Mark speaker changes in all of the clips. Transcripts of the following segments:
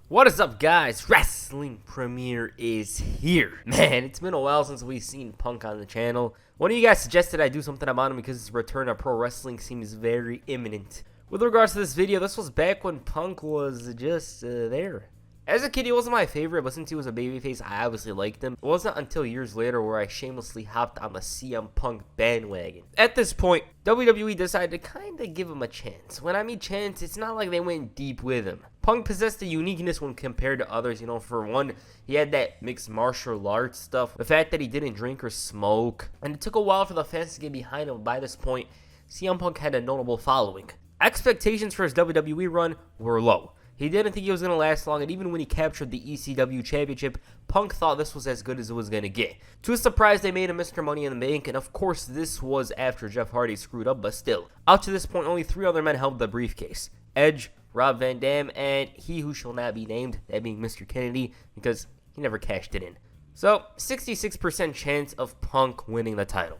Speaker 1: What is up, guys? Wrestling Premiere is here. Man, it's been a while since we've seen Punk on the channel. One of you guys suggested I do something about him because his return to pro wrestling seems very imminent. With regards to this video, this was back when Punk was just there. As a kid, he wasn't my favorite, but since he was a babyface, I obviously liked him. It wasn't until years later where I shamelessly hopped on the CM Punk bandwagon. At this point, WWE decided to kinda give him a chance. When I mean chance, it's not like they went deep with him. Punk possessed a uniqueness when compared to others. For one, he had that mixed martial arts stuff, the fact that he didn't drink or smoke, and it took a while for the fans to get behind him. By this point, CM Punk had a notable following. Expectations for his WWE run were low. He didn't think he was going to last long, and even when he captured the ECW Championship, Punk thought this was as good as it was going to get. To his surprise, they made him Mr. Money in the Bank, and of course, this was after Jeff Hardy screwed up, but still. Up to this point, only 3 other men held the briefcase. Edge, Rob Van Dam, and he who shall not be named, that being Mr. Kennedy, because he never cashed it in. So, 66% chance of Punk winning the title.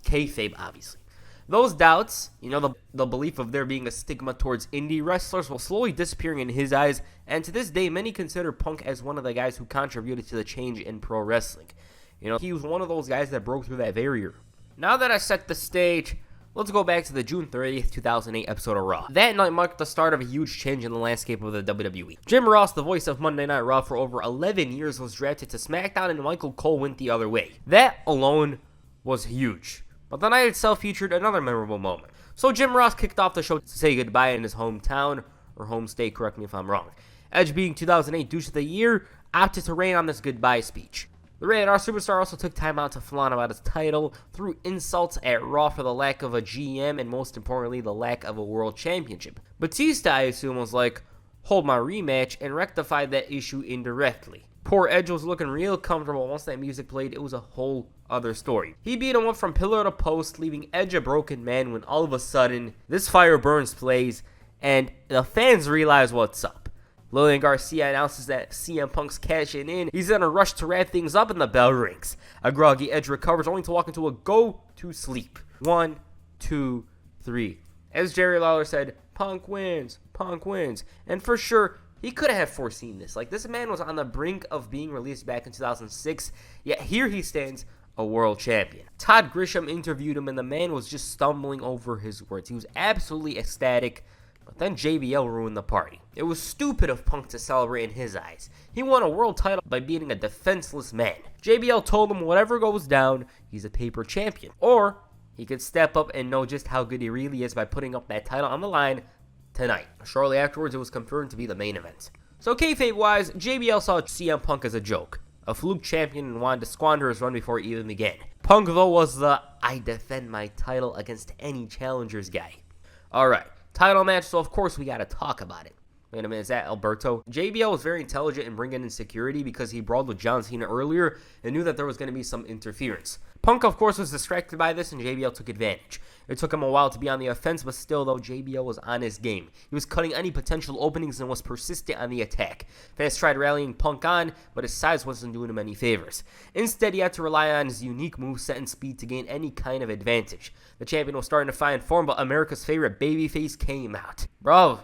Speaker 1: Kayfabe, obviously. Those doubts, the belief of there being a stigma towards indie wrestlers will slowly disappearing in his eyes, and to this day, many consider Punk as one of the guys who contributed to the change in pro wrestling. He was one of those guys that broke through that barrier. Now that I set the stage, let's go back to the June 30th, 2008 episode of Raw. That night marked the start of a huge change in the landscape of the WWE. Jim Ross, the voice of Monday Night Raw for over 11 years, was drafted to SmackDown, and Michael Cole went the other way. That alone was huge. But the night itself featured another memorable moment. So Jim Ross kicked off the show to say goodbye in his hometown, or home state, correct me if I'm wrong. Edge, being 2008 Douche of the Year, opted to rain on this goodbye speech. The Rated R Superstar also took time out to flaunt about his title, threw insults at Raw for the lack of a GM, and most importantly, the lack of a World Championship. Batista, I assume, was like, hold my rematch, and rectified that issue indirectly. Poor Edge was looking real comfortable. Once that music played, it was a whole other story. He beat him up from pillar to post, leaving Edge a broken man when all of a sudden, This Fire Burns plays, and the fans realize what's up. Lillian Garcia announces that CM Punk's cashing in. He's in a rush to wrap things up, and the bell rings. A groggy Edge recovers, only to walk into a go-to-sleep. 1, 2, 3. As Jerry Lawler said, Punk wins, Punk wins. And for sure, he could have foreseen this. This man was on the brink of being released back in 2006, yet here he stands, a world champion. Todd Grisham interviewed him, and the man was just stumbling over his words. He was absolutely ecstatic, but then JBL ruined the party. It was stupid of Punk to celebrate in his eyes. He won a world title by beating a defenseless man. JBL told him whatever goes down, he's a paper champion. Or he could step up and know just how good he really is by putting up that title on the line tonight. Shortly afterwards, it was confirmed to be the main event. So kayfabe-wise, JBL saw CM Punk as a joke, a fluke champion, and wanted to squander his run before it even began. Punk, though, was the I defend my title against any challengers guy. Alright, title match, so of course we gotta talk about it. Wait a minute, is that Alberto? JBL was very intelligent in bringing in security because he brawled with John Cena earlier and knew that there was going to be some interference. Punk, of course, was distracted by this, and JBL took advantage. It took him a while to be on the offense, but still, though, JBL was on his game. He was cutting any potential openings and was persistent on the attack. Fans tried rallying Punk on, but his size wasn't doing him any favors. Instead, he had to rely on his unique moveset and speed to gain any kind of advantage. The champion was starting to find form, but America's favorite babyface came out. Bro,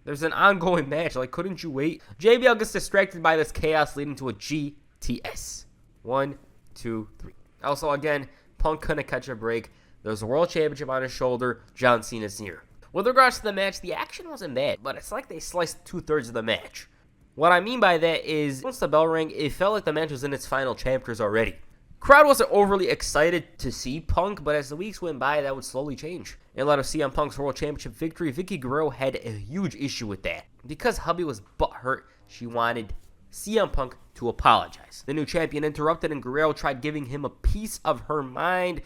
Speaker 1: there's an ongoing match. Couldn't you wait? JBL gets distracted by this chaos, leading to a GTS. 1, 2, 3. Also, again, Punk couldn't catch a break. There's a world championship on his shoulder. John Cena's near. With regards to the match, the action wasn't bad, but it's like they sliced 2/3 of the match. What I mean by that is, once the bell rang, it felt like the match was in its final chapters already. Crowd wasn't overly excited to see Punk, but as the weeks went by, that would slowly change. In light of CM Punk's World Championship victory, Vicky Guerrero had a huge issue with that. Because hubby was butthurt, she wanted CM Punk to apologize. The new champion interrupted, and Guerrero tried giving him a piece of her mind.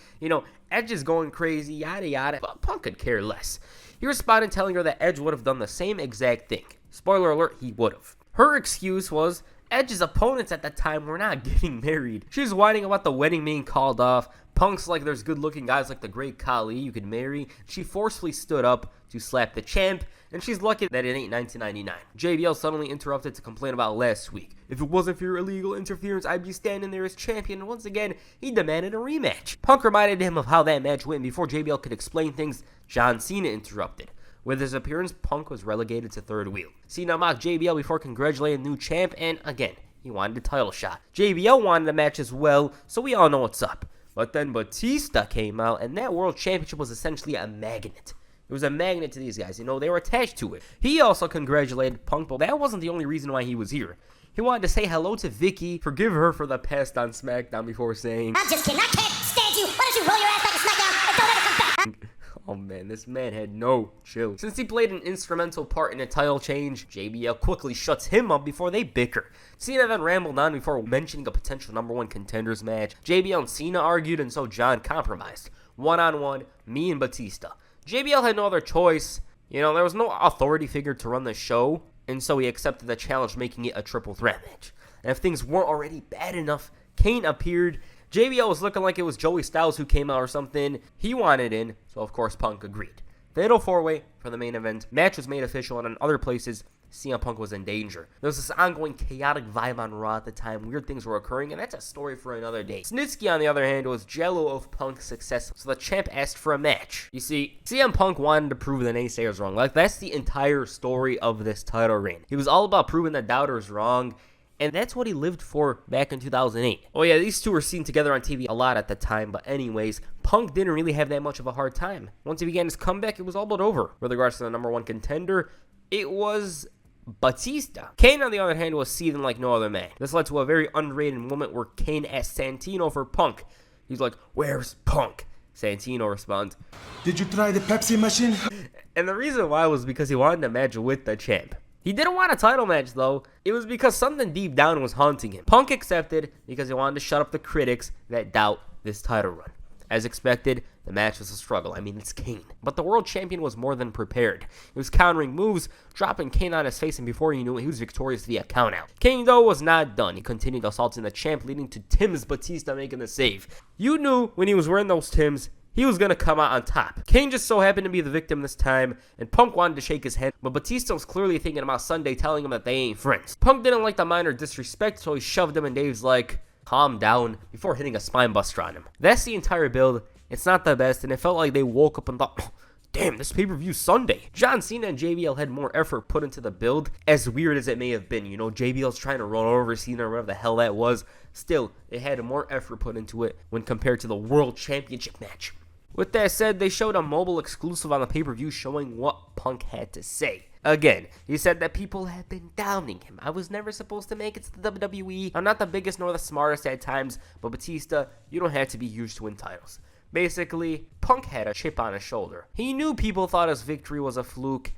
Speaker 1: Edge is going crazy, yada yada, but Punk could care less. He responded telling her that Edge would have done the same exact thing. Spoiler alert, he would have. Her excuse was, Edge's opponents at the time were not getting married. She was whining about the wedding being called off. Punk's like, there's good looking guys like the great Khali you could marry. She forcefully stood up to slap the champ, and she's lucky that it ain't 1999. JBL suddenly interrupted to complain about last week. If it wasn't for your illegal interference, I'd be standing there as champion, and once again, he demanded a rematch. Punk reminded him of how that match went, and before JBL could explain things, John Cena interrupted. With his appearance, Punk was relegated to third wheel. Cena mocked JBL before congratulating the new champ, and again, he wanted a title shot. JBL wanted a match as well, so we all know what's up. But then Batista came out, and that World Championship was essentially a magnet. It was a magnet to these guys. They were attached to it. He also congratulated Punk, but that wasn't the only reason why he was here. He wanted to say hello to Vicky, forgive her for the past on SmackDown before saying,
Speaker 2: I'm just kidding, I can't stand you. Why don't you roll your ass back to SmackDown and don't ever come back?
Speaker 1: Oh man, this man had no chill. Since he played an instrumental part in a title change, JBL quickly shuts him up before they bicker. Cena then rambled on before mentioning a potential #1 contenders match. JBL and Cena argued, and so John compromised. One-on-one, me and Batista. JBL had no other choice. There was no authority figure to run the show, and so he accepted the challenge, making it a triple threat match. And if things weren't already bad enough, Kane appeared. JBL was looking like it was Joey Styles who came out or something. He wanted in, so of course Punk agreed. Fatal 4-way for the main event. Match was made official, and in other places, CM Punk was in danger. There was this ongoing chaotic vibe on Raw at the time. Weird things were occurring, and that's a story for another day. Snitsky, on the other hand, was jello of Punk's success, so the champ asked for a match. You see, CM Punk wanted to prove the naysayers wrong. That's the entire story of this title reign. He was all about proving the doubters wrong, and that's what he lived for back in 2008. Oh yeah, these two were seen together on TV a lot at the time, but anyways, Punk didn't really have that much of a hard time. Once he began his comeback, it was all but over. With regards to the #1 contender, it was Batista. Kane, on the other hand, was seething like no other man. This led to a very underrated moment where Kane asked Santino for Punk. He's like, "Where's Punk?" Santino responds,
Speaker 3: "Did you try the Pepsi machine?"
Speaker 1: And the reason why was because he wanted a match with the champ. He didn't want a title match, though. It was because something deep down was haunting him. Punk accepted because he wanted to shut up the critics that doubt this title run. As expected, the match was a struggle. It's Kane. But the world champion was more than prepared. He was countering moves, dropping Kane on his face, and before you knew it, he was victorious via countout. Kane, though, was not done. He continued assaulting the champ, leading to Tim's Batista making the save. You knew when he was wearing those Tims, he was going to come out on top. Kane just so happened to be the victim this time, and Punk wanted to shake his hand, but Batista was clearly thinking about Sunday, telling him that they ain't friends. Punk didn't like the minor disrespect, so he shoved him, and Dave's like, calm down, before hitting a spine buster on him. That's the entire build. It's not the best, and it felt like they woke up and thought, oh, damn, this pay-per-view's Sunday. John Cena and JBL had more effort put into the build, as weird as it may have been. JBL's trying to run over Cena or whatever the hell that was. Still, it had more effort put into it when compared to the World Championship match. With that said, they showed a mobile exclusive on the pay-per-view showing what Punk had to say. Again, he said that people have been downing him. I was never supposed to make it to the WWE. I'm not the biggest nor the smartest at times, but Batista, you don't have to be huge to win titles. Basically, Punk had a chip on his shoulder. He knew people thought his victory was a fluke,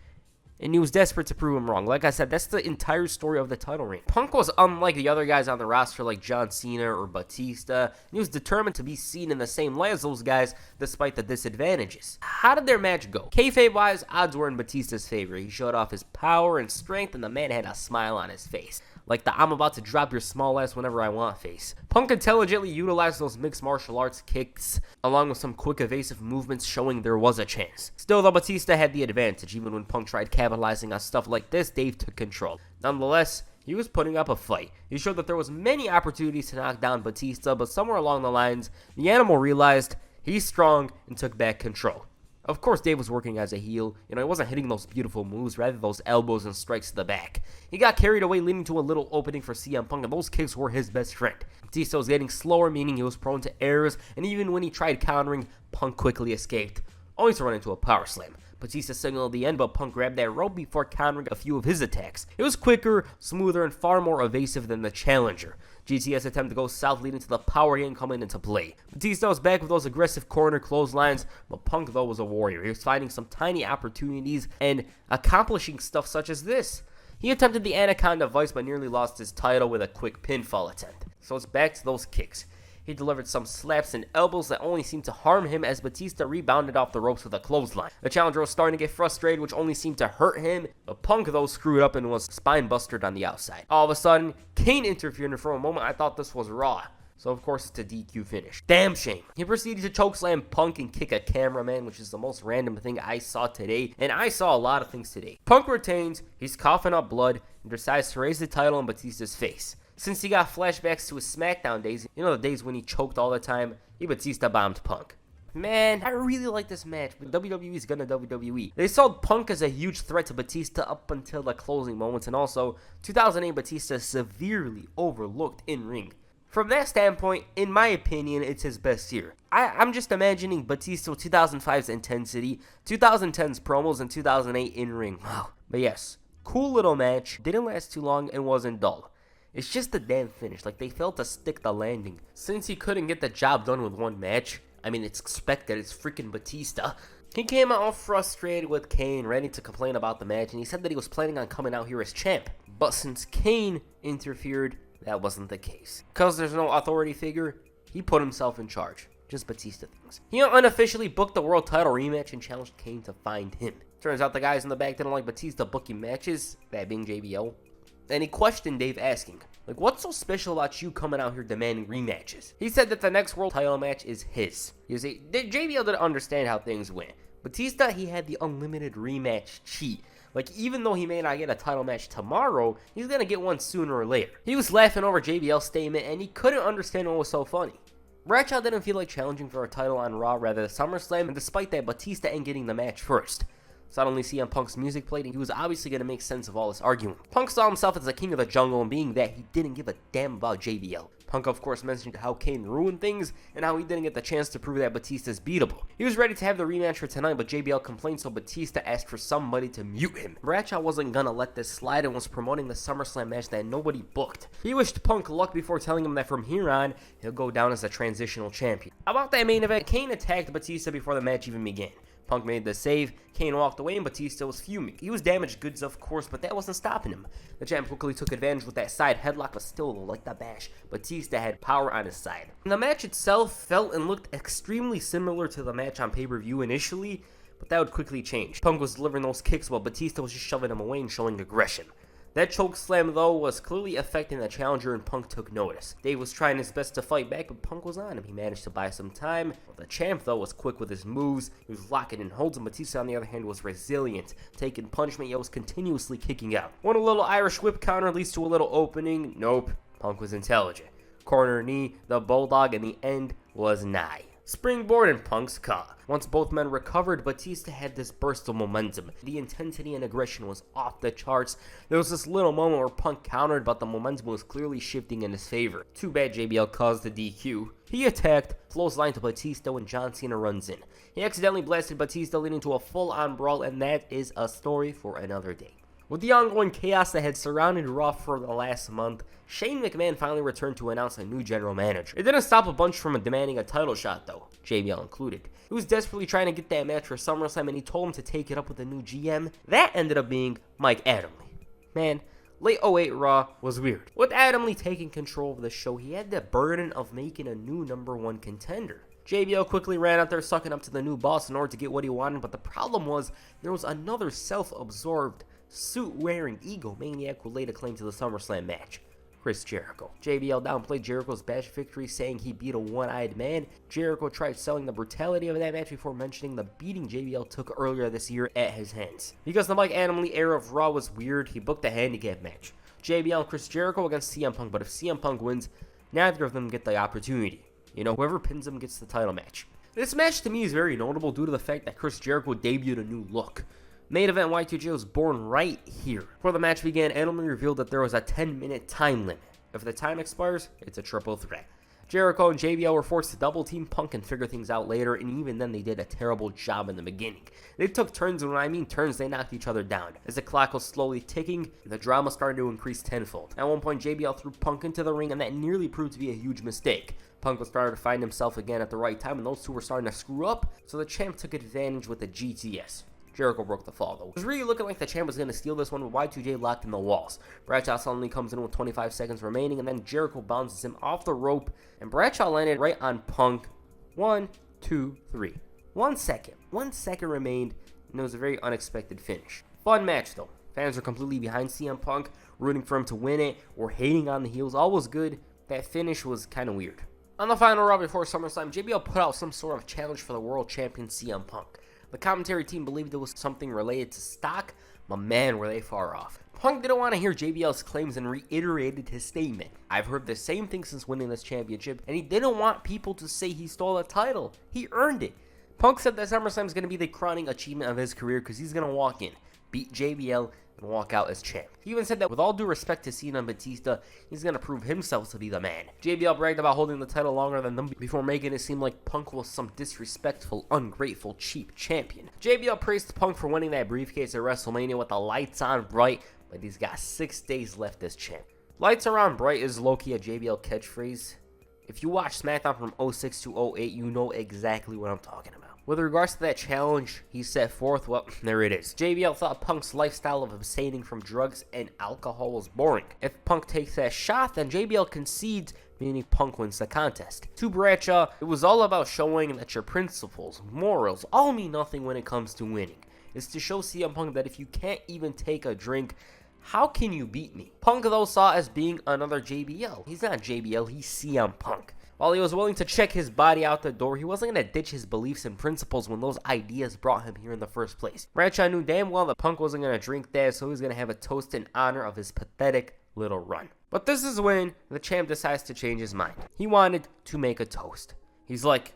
Speaker 1: and he was desperate to prove him wrong. Like I said, that's the entire story of the title reign. Punk was unlike the other guys on the roster like John Cena or Batista, and he was determined to be seen in the same light as those guys despite the disadvantages. How did their match go? Kayfabe-wise, odds were in Batista's favor. He showed off his power and strength, and the man had a smile on his face. Like the "I'm about to drop your small ass whenever I want" face. Punk intelligently utilized those mixed martial arts kicks, along with some quick evasive movements showing there was a chance. Still, though, Batista had the advantage. Even when Punk tried capitalizing on stuff like this, Dave took control. Nonetheless, he was putting up a fight. He showed that there was many opportunities to knock down Batista, but somewhere along the lines, the animal realized he's strong and took back control. Of course, Dave was working as a heel. He wasn't hitting those beautiful moves, rather those elbows and strikes to the back. He got carried away, leading to a little opening for CM Punk, and those kicks were his best friend. Batista was getting slower, meaning he was prone to errors, and even when he tried countering, Punk quickly escaped, only to run into a power slam. Batista signaled the end, but Punk grabbed that rope before countering a few of his attacks. It was quicker, smoother, and far more evasive than the challenger. GTS attempt to go south, leading to the power game coming into play. Batista was back with those aggressive corner clotheslines, but Punk, though, was a warrior. He was finding some tiny opportunities and accomplishing stuff such as this. He attempted the Anaconda Vice, but nearly lost his title with a quick pinfall attempt. So it's back to those kicks. He delivered some slaps and elbows that only seemed to harm him as Batista rebounded off the ropes with a clothesline. The challenger was starting to get frustrated, which only seemed to hurt him, but Punk, though, screwed up and was spine bustered on the outside. All of a sudden, Kane interfered, and for a moment I thought this was Raw. So of course it's a DQ finish. Damn shame. He proceeded to chokeslam Punk and kick a cameraman, which is the most random thing I saw today, and I saw a lot of things today. Punk retains, he's coughing up blood, and decides to raise the title in Batista's face. Since he got flashbacks to his SmackDown days, the days when he choked all the time, Batista bombed Punk. Man, I really like this match, but WWE's gonna WWE. They sold Punk as a huge threat to Batista up until the closing moments, and also 2008 Batista severely overlooked in ring. From that standpoint, in my opinion, it's his best year. I'm just imagining Batista with 2005's intensity, 2010's promos, and 2008 in ring. Wow. But yes, cool little match, didn't last too long, and wasn't dull. It's just the damn finish, like they failed to stick the landing. Since he couldn't get the job done with one match, I mean, it's expected, it's freaking Batista. He came out all frustrated with Kane, ready to complain about the match, and he said that he was planning on coming out here as champ. But since Kane interfered, that wasn't the case. Because there's no authority figure, he put himself in charge. Just Batista things. He unofficially booked the world title rematch and challenged Kane to find him. Turns out the guys in the back didn't like Batista booking matches, that being JBL. And he questioned Dave, asking, like, what's so special about you coming out here demanding rematches? He said that the next world title match is his. JBL didn't understand how things went. Batista, he had the unlimited rematch cheat. Like, even though he may not get a title match tomorrow, he's gonna get one sooner or later. He was laughing over JBL's statement, and he couldn't understand what was so funny. Bradshaw didn't feel like challenging for a title on Raw rather than SummerSlam, and despite that, Batista ain't getting the match first. Suddenly CM Punk's music played, and he was obviously going to make sense of all this arguing. Punk saw himself as the king of the jungle, and being that, he didn't give a damn about JBL. Punk, of course, mentioned how Kane ruined things, and how he didn't get the chance to prove that Batista's beatable. He was ready to have the rematch for tonight, but JBL complained, so Batista asked for somebody to mute him. Bradshaw wasn't gonna let this slide and was promoting the SummerSlam match that nobody booked. He wished Punk luck before telling him that from here on, he'll go down as a transitional champion. About that main event, Kane attacked Batista before the match even began. Punk made the save, Kane walked away, and Batista was fuming. He was damaged goods, of course, but that wasn't stopping him. The champ quickly took advantage with that side headlock, but still, like the bash, Batista had power on his side. And the match itself felt and looked extremely similar to the match on pay-per-view initially, but that would quickly change. Punk was delivering those kicks while Batista was just shoving him away and showing aggression. That choke slam, though, was clearly affecting the challenger, and Punk took notice. Dave was trying his best to fight back, but Punk was on him. He managed to buy some time. The champ, though, was quick with his moves. He was locking in holds, and Batista, on the other hand, was resilient, taking punishment, yet was continuously kicking out. One little Irish whip counter leads to a little opening. Nope. Punk was intelligent. Corner knee, the bulldog, and the end was nigh. Springboard and Punk's caught. Once both men recovered, Batista had this burst of momentum. The intensity and aggression was off the charts. There was this little moment where Punk countered, but the momentum was clearly shifting in his favor. Too bad JBL caused the DQ. He attacked, flows line to Batista when John Cena runs in. He accidentally blasted Batista, leading to a full-on brawl, and that is a story for another day. With the ongoing chaos that had surrounded Raw for the last month, Shane McMahon finally returned to announce a new general manager. It didn't stop a bunch from demanding a title shot, though, JBL included. He was desperately trying to get that match for SummerSlam, and he told him to take it up with the new GM. That ended up being Mike Adamle. Man, late 08 Raw was weird. With Adamle taking control of the show, he had the burden of making a new #1 contender. JBL quickly ran out there sucking up to the new boss in order to get what he wanted, but the problem was there was another self-absorbed, suit-wearing egomaniac who laid a claim to the SummerSlam match. Chris Jericho. JBL downplayed Jericho's bash victory, saying he beat a one-eyed man. Jericho tried selling the brutality of that match before mentioning the beating JBL took earlier this year at his hands. Because the Mike Adamle era of Raw was weird, he booked a handicap match. JBL and Chris Jericho against CM Punk, but if CM Punk wins, neither of them get the opportunity. You know, whoever pins him gets the title match. This match to me is very notable due to the fact that Chris Jericho debuted a new look. Main event Y2J was born right here. Before the match began, Adamle revealed that there was a 10-minute time limit. If the time expires, it's a triple threat. Jericho and JBL were forced to double team Punk and figure things out later, and even then they did a terrible job in the beginning. They took turns, and when I mean turns, they knocked each other down. As the clock was slowly ticking, the drama started to increase tenfold. At one point, JBL threw Punk into the ring, and that nearly proved to be a huge mistake. Punk was starting to find himself again at the right time, and those two were starting to screw up, so the champ took advantage with the GTS. Jericho broke the fall, though. It was really looking like the champ was going to steal this one with Y2J locked in the walls. Bradshaw suddenly comes in with 25 seconds remaining, and then Jericho bounces him off the rope, and Bradshaw landed right on Punk. 1, 2, 3. 1 second. 1 second remained, and it was a very unexpected finish. Fun match, though. Fans were completely behind CM Punk, rooting for him to win it, or hating on the heels. All was good. That finish was kind of weird. On the final Raw before SummerSlam, JBL put out some sort of challenge for the world champion CM Punk. The commentary team believed it was something related to stock, But man, were they far off. Punk didn't want to hear JBL's claims and reiterated his statement. I've heard the same thing since winning this championship, and he didn't want people to say he stole a title. He earned it. Punk said that SummerSlam is going to be the crowning achievement of his career because he's going to walk in, beat JBL, and walk out as champ. He even said that with all due respect to Cena and Batista, he's going to prove himself to be the man. JBL bragged about holding the title longer than them before making it seem like Punk was some disrespectful, ungrateful, cheap champion. JBL praised Punk for winning that briefcase at WrestleMania with the lights on bright, but he's got 6 days left as champ. Lights are on bright is low-key a JBL catchphrase. If you watch SmackDown from 06 to 08, you know exactly what I'm talking about. With regards to that challenge he set forth, well, there it is. JBL thought Punk's lifestyle of abstaining from drugs and alcohol was boring. If Punk takes that shot, then JBL concedes, meaning Punk wins the contest. To Bradshaw, it was all about showing that your principles, morals, all mean nothing when it comes to winning. It's to show CM Punk that if you can't even take a drink, how can you beat me? Punk, though, saw as being another JBL. He's not JBL, he's CM Punk. While he was willing to check his body out the door, he wasn't going to ditch his beliefs and principles when those ideas brought him here in the first place. Bradshaw knew damn well that Punk wasn't going to drink that, so he was going to have a toast in honor of his pathetic little run. But this is when the champ decides to change his mind. He wanted to make a toast. He's like,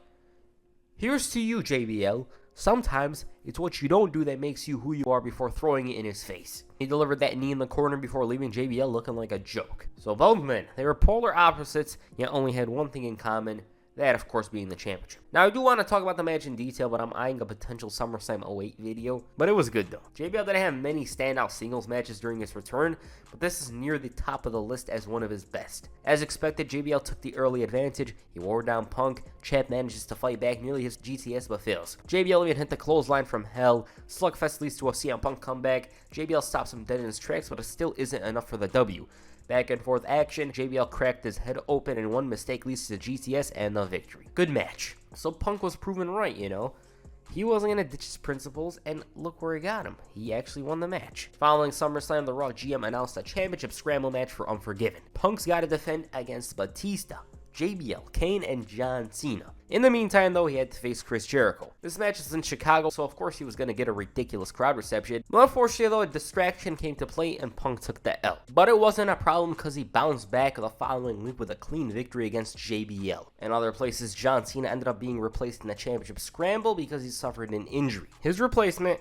Speaker 1: here's to you, JBL. Sometimes it's what you don't do that makes you who you are before throwing it in his face. He delivered that knee in the corner before leaving JBL looking like a joke. So both men, they were polar opposites, yet only had one thing in common. That, of course, being the championship. Now, I do want to talk about the match in detail, but I'm eyeing a potential SummerSlam 08 video. But it was good, though. JBL didn't have many standout singles matches during his return, but this is near the top of the list as one of his best. As expected, JBL took the early advantage. He wore down Punk. Champ manages to fight back, nearly his GTS, but fails. JBL even hit the clothesline from hell. Slugfest leads to a CM Punk comeback. JBL stops him dead in his tracks, but it still isn't enough for the W. Back and forth action, JBL cracked his head open and one mistake leads to the GTS and the victory. Good match. So Punk was proven right, you know. He wasn't going to ditch his principles, and look where he got him. He actually won the match. Following SummerSlam, the Raw GM announced a championship scramble match for Unforgiven. Punk's got to defend against Batista, JBL, Kane, and John Cena. In the meantime, though, he had to face Chris Jericho. This match is in Chicago, so of course he was going to get a ridiculous crowd reception. But unfortunately, though, a distraction came to play and Punk took the L. But it wasn't a problem because he bounced back the following week with a clean victory against JBL. In other places, John Cena ended up being replaced in the championship scramble because he suffered an injury. His replacement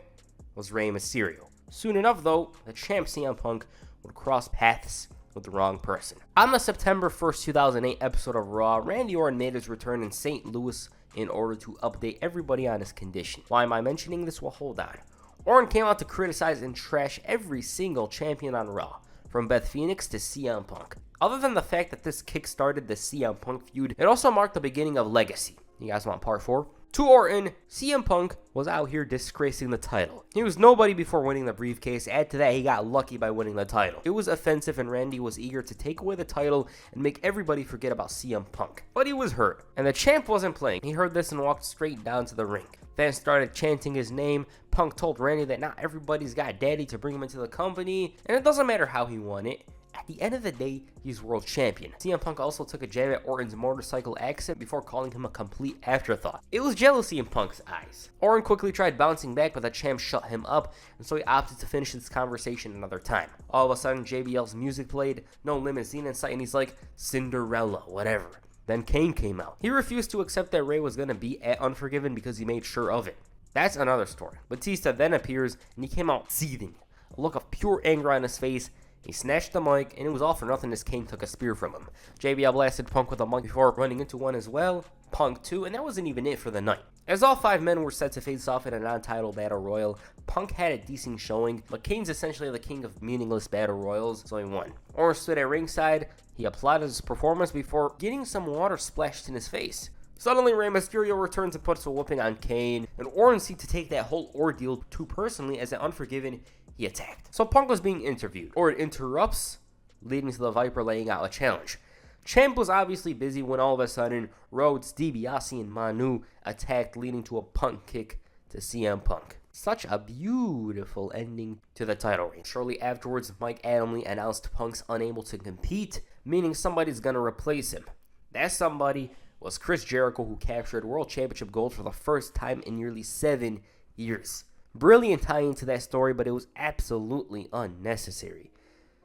Speaker 1: was Rey Mysterio. Soon enough, though, the champ CM Punk would cross paths with the wrong person. On the September 1st, 2008 episode of Raw, Randy Orton made his return in St. Louis in order to update everybody on his condition. Why am I mentioning this? Well, hold on. Orton came out to criticize and trash every single champion on Raw, from Beth Phoenix to CM Punk. Other than the fact that this kick-started the CM Punk feud, it also marked the beginning of Legacy. You guys want part 4? To Orton, CM Punk was out here disgracing the title. He was nobody before winning the briefcase. Add to that, he got lucky by winning the title. It was offensive and Randy was eager to take away the title and make everybody forget about CM Punk. But he was hurt, and the champ wasn't playing. He heard this and walked straight down to the ring. Fans started chanting his name. Punk told Randy that not everybody's got daddy to bring him into the company, and it doesn't matter how he won it. At the end of the day, he's world champion. CM Punk also took a jab at Orton's motorcycle accident before calling him a complete afterthought. It was jealousy in Punk's eyes. Orton quickly tried bouncing back, but the champ shut him up, and so he opted to finish this conversation another time. All of a sudden, JBL's music played, no limousine in sight, and he's like, Cinderella, whatever. Then Kane came out. He refused to accept that Rey was going to be at Unforgiven because he made sure of it. That's another story. Batista then appears, and he came out seething, a look of pure anger on his face. He snatched the mic, and it was all for nothing as Kane took a spear from him. JBL blasted Punk with a mic before running into one as well. Punk too, and that wasn't even it for the night. As all 5 men were set to face off in a non-title battle royal, Punk had a decent showing, but Kane's essentially the king of meaningless battle royals, so he won. Orton stood at ringside. He applauded his performance before getting some water splashed in his face. Suddenly, Rey Mysterio returns and puts a whooping on Kane, and Orton seemed to take that whole ordeal too personally as at Unforgiven, he attacked. So Punk was being interviewed. Orton interrupts, leading to the Viper laying out a challenge. Champ was obviously busy when all of a sudden, Rhodes, DiBiase, and Manu attacked, leading to a Punk kick to CM Punk. Such a beautiful ending to the title reign. Shortly afterwards, Mike Adamle announced Punk's unable to compete, meaning somebody's gonna replace him. That somebody was Chris Jericho, who captured World Championship gold for the first time in nearly 7 years. Brilliant tie into that story, but it was absolutely unnecessary.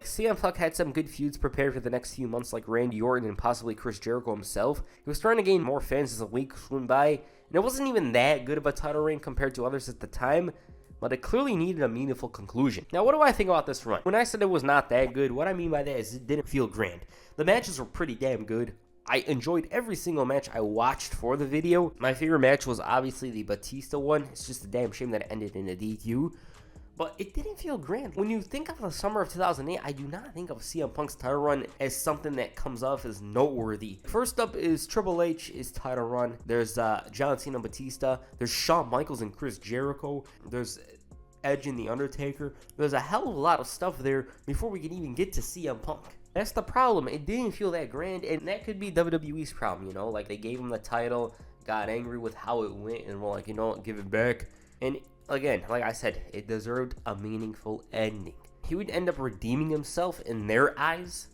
Speaker 1: CM Punk had some good feuds prepared for the next few months, like Randy Orton and possibly Chris Jericho himself. He was starting to gain more fans as the weeks went by, and it wasn't even that good of a title reign compared to others at the time, but it clearly needed a meaningful conclusion. Now, what do I think about this run? When I said it was not that good, what I mean by that is it didn't feel grand. The matches were pretty damn good. I enjoyed every single match I watched for the video. My favorite match was obviously the Batista one. It's just a damn shame that it ended in a DQ. But it didn't feel grand. When you think of the summer of 2008, I do not think of CM Punk's title run as something that comes off as noteworthy. First up is Triple H's title run. There's John Cena and Batista. There's Shawn Michaels and Chris Jericho. There's Edge and The Undertaker. There's a hell of a lot of stuff there before we can even get to CM Punk. That's the problem. It didn't feel that grand, and that could be WWE's problem, you know? Like, they gave him the title, got angry with how it went, and were like, you know what, give it back. And again, like I said, it deserved a meaningful ending. He would end up redeeming himself in their eyes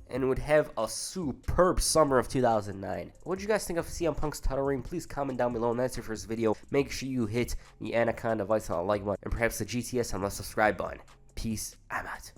Speaker 1: and would have a superb summer of 2009. What did you guys think of CM Punk's title reign? Please comment down below, and that's your first video. Make sure you hit the Anaconda device on the like button and perhaps the GTS on the subscribe button. Peace, I'm out.